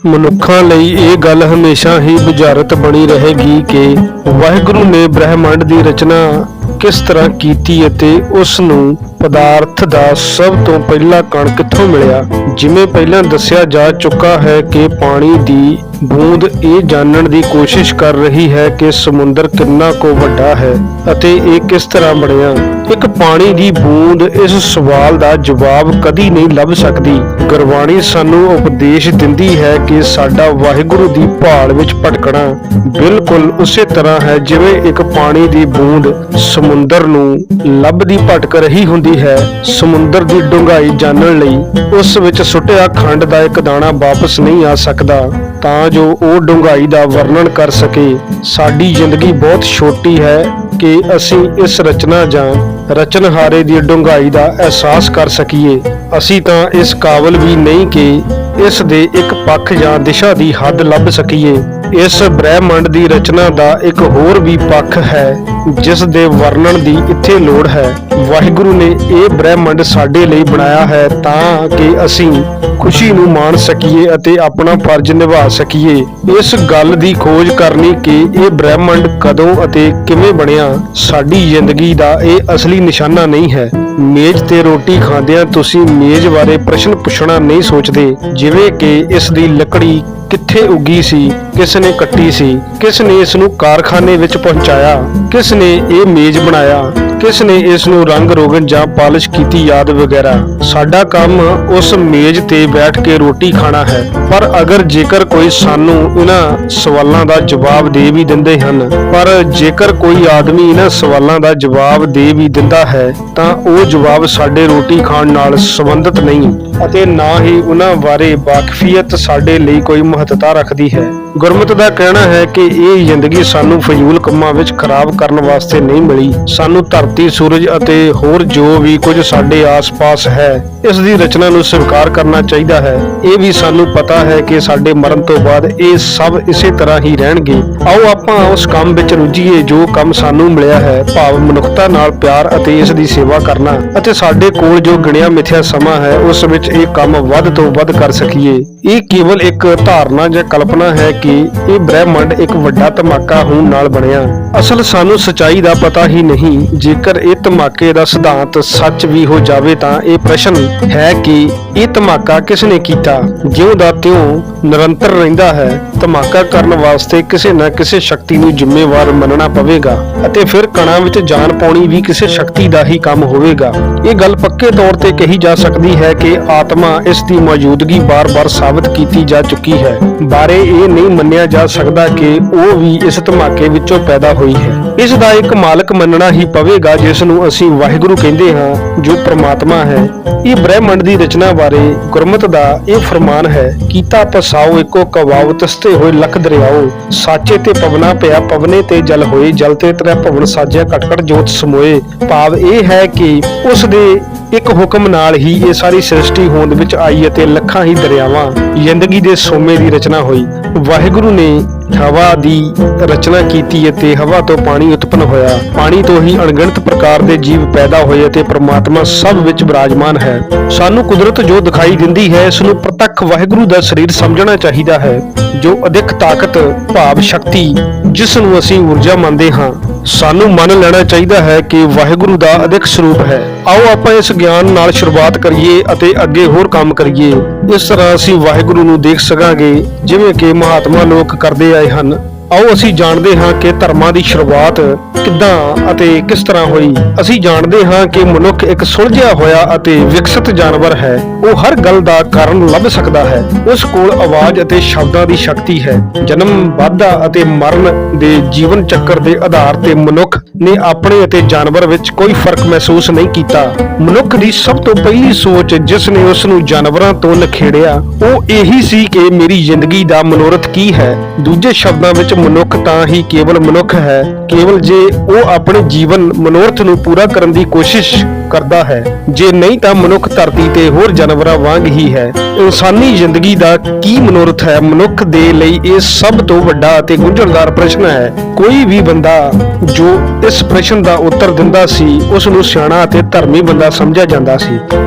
ਮਨੁੱਖਾਂ ਲਈ ਇਹ ਗੱਲ ਹਮੇਸ਼ਾ ਹੀ ਬੁਝਾਰਤ ਬਣੀ ਰਹੇਗੀ ਕਿ ਵਾਹਿਗੁਰੂ ਨੇ ਬ੍ਰਹਿਮੰਡ ਦੀ ਰਚਨਾ ਕਿਸ ਤਰ੍ਹਾਂ ਕੀਤੀ ਅਤੇ ਉਸ ਨੂੰ ਪਦਾਰਥ ਦਾ ਸਭ ਤੋਂ ਪਹਿਲਾ ਕਣ ਕਿੱਥੋਂ ਮਿਲਿਆ। ਜਿਵੇਂ ਪਹਿਲਾਂ ਦੱਸਿਆ ਜਾ ਚੁੱਕਾ ਹੈ ਕਿ ਪਾਣੀ ਦੀ ਬੂੰਦ ਇਹ ਜਾਣਨ ਦੀ ਕੋਸ਼ਿਸ਼ ਕਰ ਰਹੀ ਹੈ ਕਿ ਸਮੁੰਦਰ ਕਿੰਨਾ ਕੁ ਵੱਡਾ ਹੈ ਅਤੇ ਇਹ ਕਿਸ ਤਰ੍ਹਾਂ ਬਣਿਆ। ਇੱਕ ਪਾਣੀ ਦੀ ਬੂੰਦ ਇਸ ਸਵਾਲ ਦਾ ਜਵਾਬ ਕਦੀ ਨਹੀਂ ਲੱਭ ਸਕਦੀ। ਗੁਰਬਾਣੀ ਸਾਨੂੰ ਉਪਦੇਸ਼ ਦਿੰਦੀ ਹੈ ਕਿ ਸਾਡਾ ਵਾਹਿਗੁਰੂ ਦੀ ਭਾਲ ਵਿੱਚ ਭਟਕਣਾ ਬਿਲਕੁਲ ਉਸੇ ਤਰ੍ਹਾਂ ਹੈ ਜਿਵੇਂ ਇੱਕ ਪਾਣੀ ਦੀ ਬੂੰਦ ਸਮੁੰਦਰ ਨੂੰ ਲੱਭਦੀ ਭਟਕ ਰਹੀ ਹੁੰਦੀ ਹੈ। ਸਮੁੰਦਰ ਦੀ ਡੂੰਘਾਈ ਜਾਣਨ ਲਈ ਉਸ ਵਿੱਚ ਸੁੱਟਿਆ ਖੰਡ ਦਾ ਇੱਕ ਦਾਣਾ ਵਾਪਸ ਨਹੀਂ ਆ ਸਕਦਾ ਤਾਂ ਜੋ ਉਹ ਡੂੰਘਾਈ ਦਾ ਵਰਣਨ ਕਰ ਸਕੇ। ਸਾਡੀ ਜ਼ਿੰਦਗੀ ਬਹੁਤ ਛੋਟੀ ਹੈ ਕਿ ਅਸੀਂ ਇਸ ਰਚਨਾ ਜਾਂ ਰਚਨਹਾਰੇ ਦੀ ਡੂੰਘਾਈ ਦਾ ਅਹਿਸਾਸ ਕਰ ਸਕੀਏ। ਅਸੀਂ ਤਾਂ ਇਸ ਕਾਬਲ ਵੀ ਨਹੀਂ ਕਿ ਇਸ ਦੇ ਇੱਕ ਪੱਖ ਜਾਂ ਦਿਸ਼ਾ ਦੀ ਹੱਦ ਲੱਭ ਸਕੀਏ। ਇਸ ਬ੍ਰਹਿਮੰਡ ਦੀ ਰਚਨਾ ਦਾ ਇੱਕ ਹੋਰ ਵੀ ਪੱਖ ਹੈ ਜਿਸ ਦੇ ਵਰਣਨ ਦੀ ਇੱਥੇ ਲੋੜ ਹੈ। ਵਾਹਿਗੁਰੂ ਨੇ ਇਹ ਬ੍ਰਹਿਮੰਡ ਸਾਡੇ ਲਈ ਬਣਾਇਆ ਹੈ ਤਾਂ ਕਿ ਅਸੀਂ ਖੁਸ਼ੀ ਨੂੰ ਮਾਣ ਸਕੀਏ ਅਤੇ ਆਪਣਾ ਫਰਜ਼ ਨਿਭਾ ਸਕੀਏ। ਇਸ ਗੱਲ ਦੀ ਖੋਜ ਕਰਨੀ ਕਿ ਇਹ ਬ੍ਰਹਿਮੰਡ ਕਦੋਂ ਅਤੇ ਕਿਵੇਂ ਬਣਿਆ ਸਾਡੀ ਜ਼ਿੰਦਗੀ ਦਾ ਇਹ ਅਸਲੀ ਨਿਸ਼ਾਨਾ ਨਹੀਂ ਹੈ। ਮੇਜ਼ ਤੇ ਰੋਟੀ ਖਾਂਦਿਆਂ ਤੁਸੀਂ ਮੇਜ਼ ਬਾਰੇ ਪ੍ਰਸ਼ਨ ਪੁੱਛਣਾ ਨਹੀਂ ਸੋਚਦੇ, ਜਿਵੇਂ ਕਿ ਇਸ ਦੀ ਲੱਕੜੀ ਕਿੱਥੇ ਉੱਗੀ ਸੀ, ਕਿਸ ਨੇ ਕੱਟੀ ਸੀ, ਕਿਸ ਨੇ ਇਸ ਨੂੰ ਕਾਰਖਾਨੇ ਵਿੱਚ ਪਹੁੰਚਾਇਆ, ਕਿਸ ਨੇ ਇਹ ਮੇਜ਼ ਬਣਾਇਆ, ਕਿਸ ਨੇ ਇਸ ਨੂੰ ਰੰਗ ਰੋਗਨ ਜਾਂ ਪਾਲਿਸ਼ ਕੀਤੀ ਯਾਦ ਵਗੈਰਾ। ਸਾਡਾ ਕੰਮ ਉਸ ਮੇਜ਼ ਤੇ ਬੈਠ ਕੇ ਰੋਟੀ ਖਾਣਾ ਹੈ। ਪਰ ਅਗਰ ਜੇਕਰ ਕੋਈ ਸਾਨੂੰ ਇਹਨਾਂ ਸਵਾਲਾਂ ਦਾ ਜਵਾਬ ਦੇ ਵੀ ਦਿੰਦੇ ਹਨ, ਪਰ ਜੇਕਰ ਕੋਈ ਆਦਮੀ ਇਹਨਾਂ ਸਵਾਲਾਂ ਦਾ ਜਵਾਬ ਦੇ ਵੀ ਦਿੰਦਾ ਹੈ ਤਾਂ ਉਹ ਜਵਾਬ ਸਾਡੇ ਰੋਟੀ ਖਾਣ ਨਾਲ ਸੰਬੰਧਿਤ ਨਹੀਂ ਅਤੇ ਨਾ ਹੀ ਉਹਨਾਂ ਬਾਰੇ ਵਾਕਫੀਅਤ ਸਾਡੇ ਲਈ ਕੋਈ ਮਹੱਤਤਾ ਰੱਖਦੀ ਹੈ। ਗੁਰਮਤਿ ਦਾ ਕਹਿਣਾ ਹੈ ਕਿ ਇਹ ਜ਼ਿੰਦਗੀ ਸਾਨੂੰ ਫਜ਼ੂਲ ਕੰਮਾਂ ਵਿੱਚ ਖਰਾਬ ਕਰਨ ਵਾਸਤੇ ਨਹੀਂ ਮਿਲੀ। ਸਾਨੂੰ ਧਰਤੀ, ਸੂਰਜ ਅਤੇ ਹੋਰ ਜੋ ਵੀ ਕੁਝ ਸਾਡੇ ਆਸ-ਪਾਸ ਹੈ ਇਸ ਦੀ ਰਚਨਾ ਨੂੰ ਸਵੀਕਾਰ ਕਰਨਾ ਚਾਹੀਦਾ ਹੈ। ਇਹ ਵੀ ਸਾਨੂੰ ਪਤਾ ਹੈ ਕਿ ਸਾਡੇ ਮਰਨ ਤੋਂ ਬਾਅਦ ਇਹ ਸਭ ਇਸੇ ਤਰ੍ਹਾਂ ਹੀ ਰਹਿਣਗੇ। ਆਓ ਆਪਾਂ ਉਸ ਕੰਮ ਵਿੱਚ ਰੁੱਝੀਏ ਜੋ ਕੰਮ ਸਾਨੂੰ ਮਿਲਿਆ ਹੈ, ਭਾਵ ਮਨੁੱਖਤਾ ਨਾਲ ਪਿਆਰ ਅਤੇ ਇਸ ਦੀ ਸੇਵਾ ਕਰਨਾ, ਅਤੇ ਸਾਡੇ ਕੋਲ ਜੋ ਗਿਣਿਆ ਮਿਥਿਆ ਸਮਾਂ ਹੈ ਉਸ ਵਿੱਚ ਇਹ ਕੰਮ ਵੱਧ ਤੋਂ ਵੱਧ ਕਰ ਸਕੀਏ। ਇਹ ਕੇਵਲ ਇੱਕ ਧਾਰਨਾ ਜਾਂ ਕਲਪਨਾ ਹੈ ਕਿ ਇਹ ਬ੍ਰਹਿਮੰਡ ਇੱਕ ਵੱਡਾ ਧਮਾਕਾ ਹੋਣ ਨਾਲ ਬਣਿਆ। ਅਸਲ ਸਾਨੂੰ ਸੱਚਾਈ ਦਾ ਪਤਾ ਹੀ ਨਹੀਂ। ਜੇਕਰ ਇਹ ਧਮਾਕੇ ਦਾ ਸਿਧਾਂਤ ਸੱਚ ਵੀ ਹੋ ਜਾਵੇ ਤਾਂ ਇਹ ਪ੍ਰਸ਼ਨ ਹੈ ਕਿ ਇਹ ਧਮਾਕਾ ਕਿਸ ਨੇ ਕੀਤਾ। ਜਿਉਂ ਦਾ ਤਿਉਂ ਨਿਰੰਤਰ ਰਹਿੰਦਾ ਹੈ। ਧਮਾਕਾ ਕਰਨ ਵਾਸਤੇ ਕਿਸੇ ਨਾ ਕਿਸੇ ਸ਼ਕਤੀ ਨੂੰ ਜ਼ਿੰਮੇਵਾਰ ਮੰਨਣਾ ਪਵੇਗਾ ਅਤੇ ਫਿਰ ਕਣਾਂ ਵਿੱਚ ਜਾਨ ਪਾਉਣੀ ਵੀ ਕਿਸੇ ਸ਼ਕਤੀ ਦਾ ਹੀ ਕੰਮ ਹੋਵੇਗਾ। ਇਹ ਗੱਲ ਪੱਕੇ ਤੌਰ ਤੇ ਕਹੀ ਜਾ ਸਕਦੀ ਹੈ ਕਿ ਆਤਮਾ ਇਸ ਦੀ ਮੌਜੂਦਗੀ ਬਾਰ-ਬਾਰ ਸਾਬਤ ਕੀਤੀ ਜਾ ਚੁੱਕੀ ਹੈ। ਬਾਰੇ ਇਹ ਨਹੀਂ ਮੰਨਿਆ ਜਾ ਸਕਦਾ ਕਿ ਉਹ ਵੀ ਇਸ ਧਮਾਕੇ ਵਿੱਚੋਂ ਪੈਦਾ ਹੋਈ ਹੈ। ਇਸ ਦਾ ਇੱਕ ਮਾਲਕ ਮੰਨਣਾ ਹੀ ਪਵੇਗਾ ਜਿਸ ਨੂੰ ਅਸੀਂ ਵਾਹਿਗੁਰੂ ਕਹਿੰਦੇ ਹਾਂ, ਜੋ ਪ੍ਰਮਾਤਮਾ ਹੈ। ਇਹ ਬ੍ਰਹਿਮੰਡ ਦੀ ਰਚਨਾ ਬਾਰੇ ਗੁਰਮਤਿ ਦਾ ਇਹ ਫਰਮਾਨ ਹੈ, ਕੀਤਾ ਪਸਾਓ ਇੱਕੋ ਕਵਾਉ ਤਸਤੇ ਹੋਏ ਲੱਖ ਦਰਿਆਓ, ਸਾਚੇ ਤੇ ਪਵਨਾ ਪਿਆ ਪਵਨੇ ਤੇ ਜਲ ਹੋਏ, ਜਲ ਤੇ ਤ੍ਰੈ ਭਵਨ ਸਾਜਿਆ ਘਟ ਘਟ ਜੋਤ ਸਮੋਏ। ਭਾਵ ਇਹ ਹੈ ਕਿ ਉਸ ਦੇ ਇੱਕ ਹੁਕਮ ਨਾਲ ਹੀ ਇਹ ਸਾਰੀ ਸ੍ਰਿਸ਼ਟੀ ਹੋਂਦ ਵਿੱਚ ਆਈ ਅਤੇ ਲੱਖਾਂ ਹੀ ਦਰਿਆਵਾਂ ਜ਼ਿੰਦਗੀ ਦੇ ਸੋਮੇ ਦੀ ਰਚਨਾ ਹੋਈ। ਵਾਹਿਗੁਰੂ ਨੇ ਹਵਾ ਦੀ ਰਚਨਾ ਕੀਤੀ ਅਤੇ ਹਵਾ ਤੋਂ ਪਾਣੀ ਉਤਪੰਨ ਹੋਇਆ। ਪਾਣੀ ਤੋਂ ਹੀ ਅਣਗਿਣਤ ਪ੍ਰਕਾਰ ਦੇ ਜੀਵ ਪੈਦਾ ਹੋਏ ਅਤੇ ਪ੍ਰਮਾਤਮਾ ਸਭ ਵਿੱਚ ਬਿਰਾਜਮਾਨ ਹੈ। ਸਾਨੂੰ ਕੁਦਰਤ ਜੋ ਦਿਖਾਈ ਦਿੰਦੀ ਹੈ ਇਸ ਨੂੰ ਪ੍ਰਤੱਖ ਵਾਹਿਗੁਰੂ ਦਾ ਸਰੀਰ ਸਮਝਣਾ ਚਾਹੀਦਾ ਹੈ, ਜੋ ਅਦਿੱਖ ਤਾਕਤ ਭਾਵ ਸ਼ਕਤੀ ਜਿਸ ਨੂੰ ਅਸੀਂ ਊਰਜਾ ਮੰਨਦੇ ਹਾਂ। ਸਾਨੂੰ ਮੰਨ ਲੈਣਾ ਚਾਹੀਦਾ ਹੈ ਕਿ ਵਾਹਿਗੁਰੂ ਦਾ ਅਦਿੱਖ ਸਰੂਪ ਹੈ। ਆਓ ਆਪਾਂ ਇਸ ਗਿਆਨ ਨਾਲ ਸ਼ੁਰੂਆਤ ਕਰੀਏ ਅਤੇ ਅੱਗੇ ਹੋਰ ਕੰਮ ਕਰੀਏ। ਇਸ ਤਰ੍ਹਾਂ ਅਸੀਂ ਵਾਹਿਗੁਰੂ ਨੂੰ ਦੇਖ ਸਕਾਂਗੇ ਜਿਵੇਂ ਕਿ ਮਹਾਤਮਾ ਲੋਕ ਕਰਦੇ ਆਏ ਹਨ। ਆਓ ਅਸੀਂ ਜਾਣਦੇ ਹਾਂ ਕਿ ਧਰਮਾਂ ਦੀ ਸ਼ੁਰੂਆਤ ਕਿੱਦਾਂ ਅਤੇ ਕਿਸ ਤਰ੍ਹਾਂ ਹੋਈ। ਅਸੀਂ ਜਾਣਦੇ ਹਾਂ ਕਿ ਮਨੁੱਖ ਇੱਕ ਸੁਲਝਿਆ ਹੋਇਆ ਅਤੇ ਵਿਕਸਿਤ ਜਾਨਵਰ ਹੈ। ਉਹ ਹਰ ਗੱਲ ਦਾ ਕਾਰਨ ਲੱਭ ਸਕਦਾ ਹੈ। ਉਸ ਕੋਲ ਆਵਾਜ਼ ਅਤੇ ਸ਼ਬਦਾਂ ਦੀ ਸ਼ਕਤੀ ਹੈ। ਜਨਮ, ਵਾਧਾ ਅਤੇ ਮਰਨ ਦੇ ਜੀਵਨ ਚੱਕਰ ਦੇ ਆਧਾਰ ਤੇ ਮਨੁੱਖ ਨੇ ਆਪਣੇ ਅਤੇ ਜਾਨਵਰ ਵਿੱਚ ਕੋਈ ਫਰਕ ਮਹਿਸੂਸ ਨਹੀਂ ਕੀਤਾ। ਮਨੁੱਖ ਦੀ ਸਭ ਤੋਂ ਪਹਿਲੀ ਸੋਚ ਜਿਸ ਨੇ ਉਸ ਨੂੰ ਜਾਨਵਰਾਂ ਤੋਂ ਨਿਖੇੜਿਆ ਉਹ ਇਹੀ ਸੀ ਕਿ ਮੇਰੀ ਜ਼ਿੰਦਗੀ ਦਾ ਮਨੋਰਥ ਕੀ ਹੈ। ਦੂਜੇ ਸ਼ਬਦਾਂ ਵਿੱਚ ਮਨੁੱਖ ਤਾਂ ਹੀ ਕੇਵਲ ਮਨੁੱਖ ਹੈ ਕੇਵਲ ਜੇ ਉਹ ਆਪਣੇ ਜੀਵਨ ਮਨੋਰਥ ਨੂੰ ਪੂਰਾ ਕਰਨ ਦੀ ਕੋਸ਼ਿਸ਼ ਕਰਦਾ ਹੈ। ਜੇ ਨਹੀਂ ਤਾਂ ਮਨੁੱਖ ਧਰਤੀ ਤੇ ਹੋਰ ਜਾਨਵਰਾਂ ਵਾਂਗ ਹੀ ਹੈ। ਇਨਸਾਨੀ ਜ਼ਿੰਦਗੀ ਦਾ ਕੀ ਮਨੋਰਥ ਹੈ? ਮਨੁੱਖ ਦੇ ਲਈ ਇਹ ਸਭ ਤੋਂ ਵੱਡਾ ਅਤੇ ਗੁੰਝਲਦਾਰ ਪ੍ਰਸ਼ਨ ਹੈ। ਕੋਈ ਵੀ ਬੰਦਾ ਜੋ ਇਸ ਪ੍ਰਸ਼ਨ ਦਾ ਉੱਤਰ ਦਿੰਦਾ ਸੀ ਉਸ ਨੂੰ ਸਿਆਣਾ ਅਤੇ ਧਰਮੀ ਬੰਦਾ ਸਮਝਿਆ ਜਾਂਦਾ ਸੀ।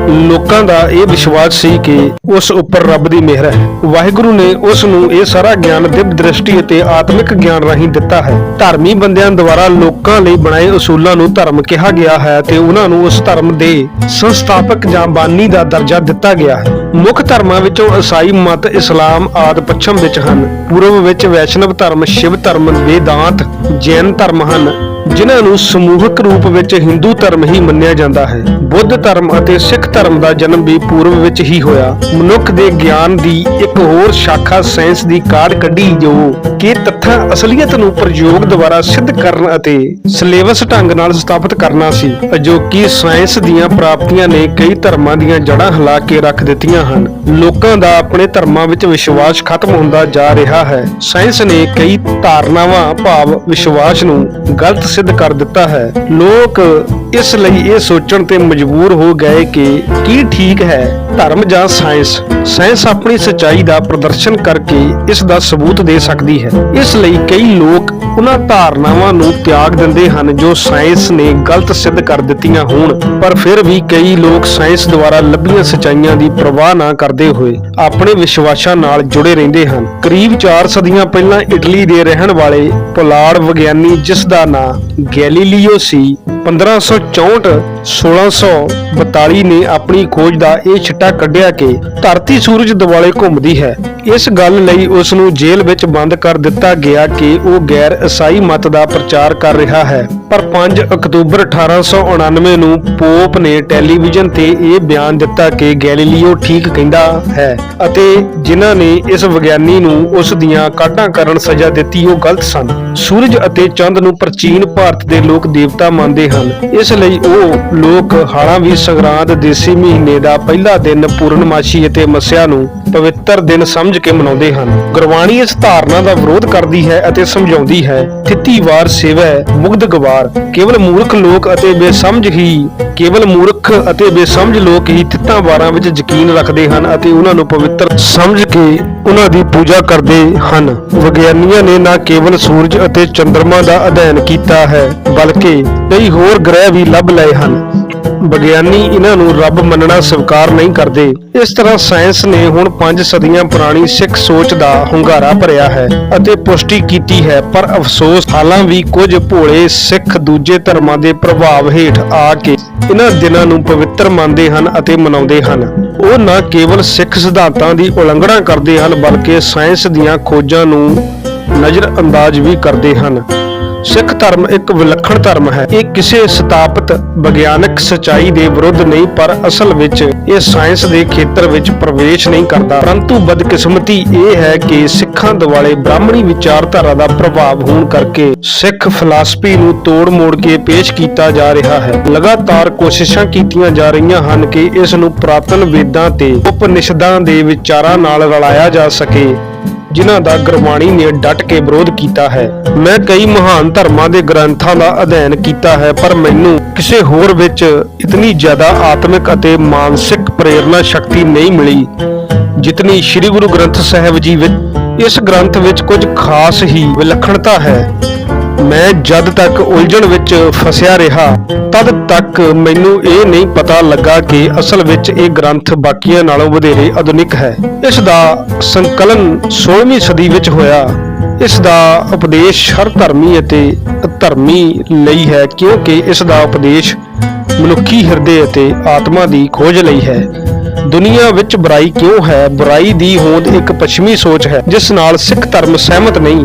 ਲੋਕਾਂ ਦਾ ਇਹ ਵਿਸ਼ਵਾਸ ਸੀ ਕਿ ਉਸ ਉੱਪਰ ਰੱਬ ਦੀ ਮਿਹਰ ਹੈ। ਵਾਹਿਗੁਰੂ ਨੇ ਉਸ ਨੂੰ ਇਹ ਸਾਰਾ ਗਿਆਨ ਦਿਵ ਦ੍ਰਿਸ਼ਟੀ ਅਤੇ ਆਤਮਿਕ ਗਿਆਨ ਰਾਹੀਂ ਦਿੱਤਾ ਹੈ। ਧਰਮੀ ਬੰਦਿਆਂ ਦੁਆਰਾ ਲੋਕਾਂ ਲਈ ਬਣਾਏ ਅਸੂਲਾਂ ਨੂੰ ਧਰਮ ਕਿਹਾ ਗਿਆ ਹੈ ਤੇ ਉਹਨਾਂ ਨੂੰ ਉਸ ਧਰਮ ਦੇ ਸੰਸਥਾਪਕ ਜਾਂ ਬਾਨੀ ਦਾ ਦਰਜਾ ਦਿੱਤਾ ਗਿਆ ਹੈ। ਮੁੱਖ ਧਰਮਾਂ ਵਿੱਚੋਂ ਈਸਾਈ ਮਤ, ਇਸਲਾਮ ਆਦਿ ਪੱਛਮ ਵਿੱਚ ਹਨ। ਪੂਰਬ ਵਿੱਚ ਵੈਸ਼ਨਵ ਧਰਮ, ਸ਼ਿਵ ਧਰਮ, ਵੇਦਾਂਤ, ਜੈਨ ਧਰਮ ਹਨ, ਜਿਨ੍ਹਾਂ ਨੂੰ ਸਮੂਹਕ ਰੂਪ ਵਿੱਚ ਹਿੰਦੂ ਧਰਮ ਹੀ ਮੰਨਿਆ ਜਾਂਦਾ ਹੈ। ਬੁੱਧ ਧਰਮ ਅਤੇ ਸਿੱਖ ਧਰਮ ਦਾ ਜਨਮ ਵੀ ਪੂਰਬ ਵਿੱਚ ਹੀ ਹੋਇਆ। ਮਨੁੱਖ ਦੇ ਗਿਆਨ ਦੀ ਇੱਕ ਹੋਰ ਸ਼ਾਖਾ ਸਾਇੰਸ ਦੀ ਕਾਢ ਕੱਢੀ ਜੋ ਕਿ ਤੱਥਾਂ ਅਸਲੀਅਤ ਨੂੰ ਪ੍ਰਯੋਗ ਦੁਆਰਾ ਸਿੱਧ ਕਰਨ ਅਤੇ ਸਿਲੇਬਸ ਢੰਗ ਨਾਲ ਸਥਾਪਿਤ ਕਰਨਾ ਸੀ। ਅਜੋਕੀ ਸਾਇੰਸ ਦੀਆਂ ਪ੍ਰਾਪਤੀਆਂ ਨੇ ਕਈ ਧਰਮਾਂ ਦੀਆਂ ਜੜ੍ਹਾਂ ਹਿਲਾ ਕੇ ਰੱਖ ਦਿੱਤੀਆਂ ਹਨ। ਲੋਕਾਂ ਦਾ ਆਪਣੇ ਧਰਮਾਂ ਵਿੱਚ ਵਿਸ਼ਵਾਸ ਖਤਮ ਹੁੰਦਾ ਜਾ ਰਿਹਾ ਹੈ। ਸਾਇੰਸ ਨੇ ਕਈ ਧਾਰਨਾਵਾਂ ਭਾਵ ਵਿਸ਼ਵਾਸ ਨੂੰ ਗਲਤ ਸਿੱਧ ਕਰ ਦਿੱਤਾ ਹੈ। ਲੋਕ ਇਸ ਲਈ ਇਹ ਸੋਚਣ ਤੇ ਮਜਬੂਰ ਹੋ ਗਏ ਕਿ ਕੀ ਠੀਕ ਹੈ, ਧਰਮ ਜਾਂ ਸਾਇੰਸ। ਸਾਇੰਸ ਆਪਣੀ ਸੱਚਾਈ ਦਾ ਪ੍ਰਦਰਸ਼ਨ ਕਰਕੇ ਇਸ ਦਾ ਸਬੂਤ ਦੇ ਸਕਦੀ ਹੈ। ਇਸ ਲਈ ਕਈ ਲੋਕ ਉਹਨਾਂ ਧਾਰਨਾਵਾਂ ਨੂੰ ਤਿਆਗ ਦਿੰਦੇ ਹਨ ਜੋ ਸਾਇੰਸ ਨੇ ਗਲਤ ਸਿੱਧ ਕਰ ਦਿੱਤੀਆਂ ਹੋਣ, ਪਰ ਫਿਰ ਵੀ ਕਈ ਲੋਕ ਸਾਇੰਸ ਦੁਆਰਾ ਲੱਭੀਆਂ ਸੱਚਾਈਆਂ ਦੀ ਪਰਵਾਹ ਨਾ ਕਰਦੇ ਹੋਏ ਆਪਣੇ ਵਿਸ਼ਵਾਸਾਂ ਨਾਲ ਜੁੜੇ ਰਹਿੰਦੇ ਹਨ। ਕਰੀਬ 4 ਸਦੀਆਂ ਪਹਿਲਾਂ ਇਟਲੀ ਦੇ ਰਹਿਣ ਵਾਲੇ ਪੁਲਾੜ ਵਿਗਿਆਨੀ, ਜਿਸ ਦਾ ਨਾਂ ਗੈਲੀਲੀਓ ਸੀ, 1564-1642 ਨੇ ਆਪਣੀ ਖੋਜ ਦਾ ਇਹ ਛਿੱਟਾ ਕੱਢਿਆ ਕਿ ਧਰਤੀ ਸੂਰਜ ਦੁਆਲੇ ਘੁੰਮਦੀ ਹੈ। ਇਸ ਗੱਲ ਲਈ ਉਸ ਨੂੰ ਜੇਲ੍ਹ ਵਿੱਚ ਬੰਦ ਕਰ ਦਿੱਤਾ ਗਿਆ ਕਿ ਉਹ ਗੈਰ ਈਸਾਈ ਮਤ ਦਾ ਪ੍ਰਚਾਰ ਕਰ ਰਿਹਾ ਹੈ। ਪਰ 5 ਅਕਤੂਬਰ 1899 ਨੂੰ ਪੋਪ ਨੇ ਟੈਲੀਵਿਜ਼ਨ ਤੇ ਇਹ ਬਿਆਨ ਦਿੱਤਾ ਕਿ ਗੈਲੀਲੀਓ ਠੀਕ ਕਹਿੰਦਾ ਹੈ ਅਤੇ ਜਿਨ੍ਹਾਂ ਨੇ ਇਸ ਵਿਗਿਆਨੀ ਨੂੰ ਉਸ ਦੀਆਂ ਕਾਢਾਂ ਕਰਨ ਸਜ਼ਾ ਦਿੱਤੀ ਉਹ ਗਲਤ ਸਨ। ਸੂਰਜ ਅਤੇ ਚੰਦ ਨੂੰ ਪ੍ਰਾਚੀਨ ਭਾਰਤ ਦੇ ਲੋਕ ਦੇਵਤਾ ਮੰਨਦੇ ਹਨ। ਇਸ ਲਈ ਉਹ ਲੋਕ ਹਾੜਾਂ ਵੀ ਸੰਗਰਾਂਦ, ਦੇਸੀ ਮਹੀਨੇ ਦਾ ਪਹਿਲਾ ਦਿਨ, ਪੂਰਨਮਾਸ਼ੀ ਅਤੇ ਮੱਸਿਆ ਨੂੰ ਪਵਿੱਤਰ ਦਿਨ ਸਮਝ ਕੇ ਮਨਾਉਂਦੇ ਹਨ। ਗੁਰਬਾਣੀ ਇਸ ਧਾਰਨਾ ਦਾ ਵਿਰੋਧ ਕਰਦੀ ਹੈ ਅਤੇ ਸਮਝਾਉਂਦੀ ਹੈ, ਥਿੱਤੀਵਾਰ ਸੇਵੈ ਮੁਗਧ ਗਵਾਰ। ਕੇਵਲ ਮੂਰਖ ਲੋਕ ਅਤੇ ਬੇਸਮਝ ਲੋਕ ਹੀ ਥਿੱਤਾਂ ਵਾਰਾਂ ਵਿੱਚ ਯਕੀਨ ਰੱਖਦੇ ਹਨ ਅਤੇ ਉਹਨਾਂ ਨੂੰ ਪਵਿੱਤਰ ਸਮਝ ਕੇ ਉਹਨਾਂ ਦੀ ਪੂਜਾ ਕਰਦੇ ਹਨ। ਵਿਗਿਆਨੀਆਂ ਨੇ ਨਾ ਕੇਵਲ ਸੂਰਜ ਅਤੇ ਚੰਦਰਮਾ ਦਾ ਅਧਿਐਨ ਕੀਤਾ ਹੈ ਬਲਕਿ ਕਈ ਹੋਰ ਗ੍ਰਹਿ ਵੀ ਲੱਭ ਲਏ ਹਨ। ਵਿਗਿਆਨੀ ਇਹਨਾਂ ਨੂੰ ਰੱਬ ਮੰਨਣਾ ਸਵੀਕਾਰ ਨਹੀਂ ਕਰਦੇ। ਇਸ ਤਰ੍ਹਾਂ ਸਾਇੰਸ ਨੇ ਹੁਣ 5 ਸਦੀਆਂ ਪੁਰਾਣੀ ਸਿੱਖ ਸੋਚ ਦਾ ਹੁੰਗਾਰਾ ਭਰਿਆ ਹੈ ਅਤੇ ਪੁਸ਼ਟੀ ਕੀਤੀ ਹੈ। ਪਰ ਅਫਸੋਸ, ਹਾਲਾਂ ਵੀ ਕੁਝ ਭੋਲੇ ਸਿੱਖ ਦੂਜੇ ਧਰਮਾਂ ਦੇ ਪ੍ਰਭਾਵ ਹੇਠ ਆ ਕੇ ਇਹਨਾਂ ਦਿਨਾਂ ਨੂੰ ਪਵਿੱਤਰ ਮੰਨਦੇ ਹਨ ਅਤੇ ਮਨਾਉਂਦੇ ਹਨ। ਉਹ ਨਾ ਕੇਵਲ ਸਿੱਖ ਸਿਧਾਂਤਾਂ ਦੀ ਉਲੰਘਣਾ ਕਰਦੇ ਹਨ ਬਲਕਿ ਸਾਇੰਸ ਦੀਆਂ ਖੋਜਾਂ ਨੂੰ ਨਜ਼ਰਅੰਦਾਜ਼ ਵੀ ਕਰਦੇ ਹਨ। ਸਿੱਖ ਧਰਮ ਇੱਕ ਵਿਲੱਖਣ ਧਰਮ ਹੈ। ਇਹ ਕਿਸੇ ਸਥਾਪਿਤ ਵਿਗਿਆਨਕ ਸੱਚਾਈ ਦੇ ਵਿਰੁੱਧ ਨਹੀਂ, ਪਰ ਅਸਲ ਵਿੱਚ ਇਹ ਸਾਇੰਸ ਦੇ ਖੇਤਰ ਵਿੱਚ ਪ੍ਰਵੇਸ਼ ਨਹੀਂ ਕਰਦਾ। ਪਰੰਤੂ ਬਦਕਿਸਮਤੀ ਇਹ ਹੈ ਕਿ ਸਿੱਖਾਂ ਦੁਆਲੇ ਬ੍ਰਾਹਮਣੀ ਵਿਚਾਰਧਾਰਾ ਦਾ ਪ੍ਰਭਾਵ ਹੋਣ ਕਰਕੇ ਸਿੱਖ ਫਿਲਾਸਫੀ ਨੂੰ ਤੋੜ-ਮੋੜ ਕੇ ਪੇਸ਼ ਕੀਤਾ ਜਾ ਰਿਹਾ ਹੈ। ਲਗਾਤਾਰ ਕੋਸ਼ਿਸ਼ਾਂ ਕੀਤੀਆਂ ਜਾ ਰਹੀਆਂ ਹਨ ਕਿ ਇਸ ਨੂੰ ਪੁਰਾਤਨ ਵੇਦਾਂ ਤੇ ਉਪਨਿਸ਼ਦਾਂ ਦੇ ਵਿਚਾਰਾਂ ਨਾਲ ਰਲਾਇਆ ਜਾ ਸਕੇ, ਜਿਨ੍ਹਾਂ ਦਾ ਗੁਰਬਾਣੀ ਨੇ ਡਟ ਕੇ ਵਿਰੋਧ ਕੀਤਾ ਹੈ। ਮੈਂ ਕਈ ਮਹਾਨ ਧਰਮਾਂ ਦੇ ਗ੍ਰੰਥਾਂ ਦਾ ਅਧਿਐਨ ਕੀਤਾ ਹੈ, ਪਰ ਮੈਨੂੰ ਕਿਸੇ ਹੋਰ ਵਿੱਚ ਇਤਨੀ ਜ਼ਿਆਦਾ ਆਤਮਿਕ ਅਤੇ ਮਾਨਸਿਕ ਪ੍ਰੇਰਨਾ ਸ਼ਕਤੀ ਨਹੀਂ ਮਿਲੀ ਜਿਤਨੀ ਸ੍ਰੀ ਗੁਰੂ ਗ੍ਰੰਥ ਸਾਹਿਬ ਜੀ ਵਿੱਚ। ਇਸ ਗ੍ਰੰਥ ਵਿੱਚ ਕੁਝ ਖਾਸ ਹੀ ਵਿਲੱਖਣਤਾ ਹੈ। ਮੈਂ ਜਦ ਤੱਕ ਉਲਝਣ ਵਿੱਚ ਫਸਿਆ ਰਿਹਾ ਤਦ ਤੱਕ ਮੈਨੂੰ ਇਹ ਨਹੀਂ ਪਤਾ ਲੱਗਾ ਕਿ ਅਸਲ ਵਿੱਚ ਇਹ ਗ੍ਰੰਥ ਬਾਕੀਆਂ ਨਾਲੋਂ ਵਧੇਰੇ ਆਧੁਨਿਕ ਹੈ। ਇਸ ਦਾ ਸੰਕਲਨ 16ਵੀਂ ਸਦੀ ਵਿੱਚ ਹੋਇਆ। ਇਸ ਦਾ ਉਪਦੇਸ਼ ਹਰ ਧਰਮੀ ਅਤੇ ਅਧਰਮੀ ਲਈ ਹੈ, ਕਿਉਂਕਿ ਇਸ ਦਾ ਉਪਦੇਸ਼ ਮਨੁੱਖੀ ਹਿਰਦੇ ਅਤੇ ਆਤਮਾ ਦੀ ਖੋਜ ਲਈ ਹੈ। ਦੁਨੀਆ ਵਿੱਚ ਬੁਰਾਈ ਕਿਉਂ ਹੈ? ਬੁਰਾਈ ਦੀ ਹੋਂਦ ਇੱਕ ਪੱਛਮੀ ਸੋਚ ਹੈ ਜਿਸ ਨਾਲ ਸਿੱਖ ਧਰਮ ਸਹਿਮਤ ਨਹੀਂ।